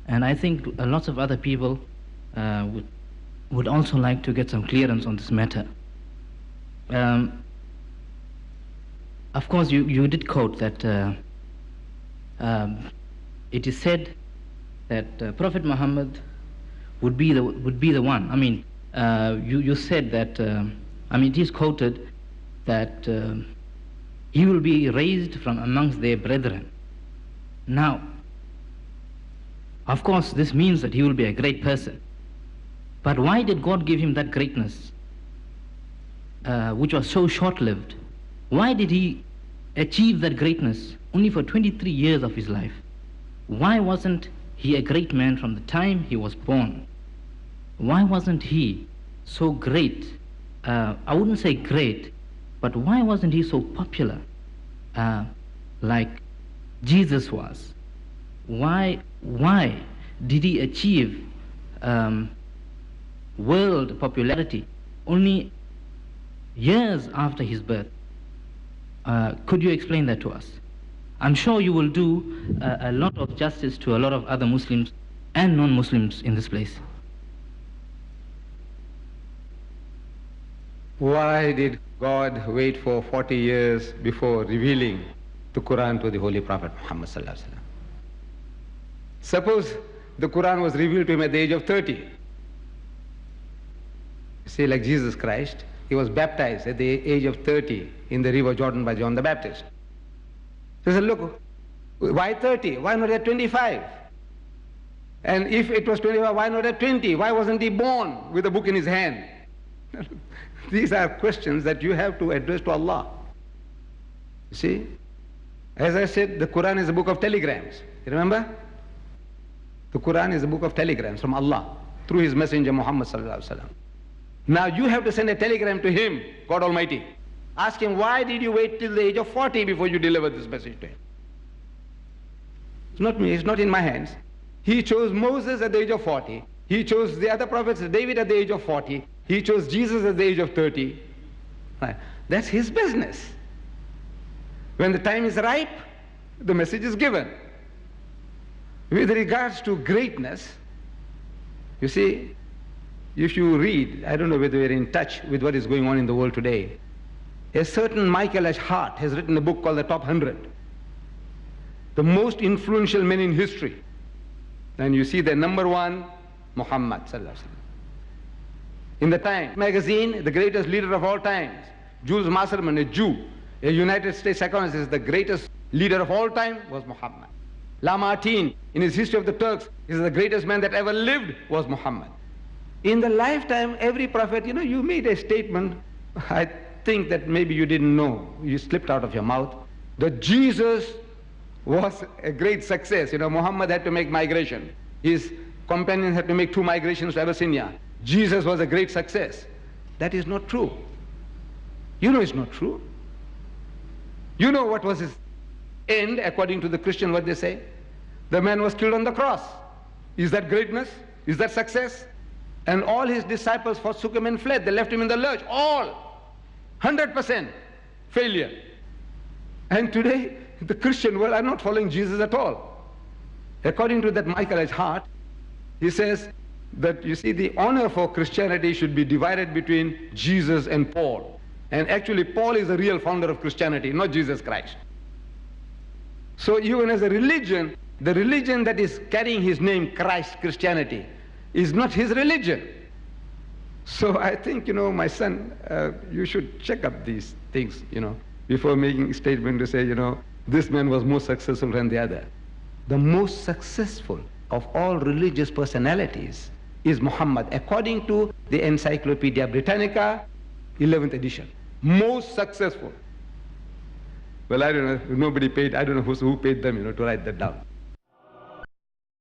And I think lots of other people would also like to get some clearance on this matter. Of course, you did quote that it is said that Prophet Muhammad would be the one. I mean, you said that. I mean, it is quoted that he will be raised from amongst their brethren. Now, of course, this means that he will be a great person. But why did God give him that greatness, which was so short-lived? Why did he achieve that greatness only for 23 years of his life? Why wasn't he a great man from the time he was born? Why wasn't he so great? I wouldn't say great, but why wasn't he so popular like Jesus was? Why did he achieve world popularity only years after his birth? Could you explain that to us? I'm sure you will do a lot of justice to a lot of other Muslims and non-Muslims in this place. Why did God wait for 40 years before revealing the Quran to the Holy Prophet Muhammad sallallahu alaihi wasallam? Suppose the Quran was revealed to him at the age of 30. You see, like Jesus Christ, he was baptized at the age of 30 in the river Jordan by John the Baptist. So he said, look, why 30? Why not at 25? And if it was 25, why not at 20? Why wasn't he born with a book in his hand? These are questions that you have to address to Allah. You see? As I said, the Quran is a book of telegrams. You remember? The Quran is a book of telegrams from Allah through His Messenger Muhammad sallallahu alaihi wasallam. Now you have to send a telegram to Him, God Almighty. Ask Him, why did you wait till the age of 40 before you delivered this message to Him? It's not me, it's not in my hands. He chose Moses at the age of 40. He chose the other prophets, David at the age of 40. He chose Jesus at the age of 30. Right. That's His business. When the time is ripe, the message is given. With regards to greatness, you see, if you read, I don't know whether you're in touch with what is going on in the world today, a certain Michael H. Hart has written a book called The Top 100, the most influential men in history. And you see the number one, Muhammad sallallahu alaihi wasallam. In the Time magazine, the greatest leader of all times, Jules Masserman, a Jew, a United States economist, the greatest leader of all time was Muhammad. Lamartine, in his History of the Turks, is the greatest man that ever lived was Muhammad. In the lifetime, every prophet, you made a statement, I think that maybe you didn't know, you slipped out of your mouth, that Jesus was a great success. Muhammad had to make migration. His companions had to make 2 migrations to Abyssinia. Jesus was a great success. That is not true. You know it's not true. You know what was his end, according to the Christian, what they say? The man was killed on the cross. Is that greatness? Is that success? And all his disciples forsook him and fled. They left him in the lurch. All. 100% failure. And today, the Christian world are not following Jesus at all. According to that Michael H. Hart, he says that, you see, the honor for Christianity should be divided between Jesus and Paul. And actually, Paul is the real founder of Christianity, not Jesus Christ. So even as a religion, the religion that is carrying his name, Christ, Christianity, is not his religion. So I think, my son, you should check up these things, before making a statement to say, this man was more successful than the other. The most successful of all religious personalities is Muhammad, according to the Encyclopedia Britannica, 11th edition. Most successful. Well, I don't know, nobody paid, I don't know who paid them, to write that down.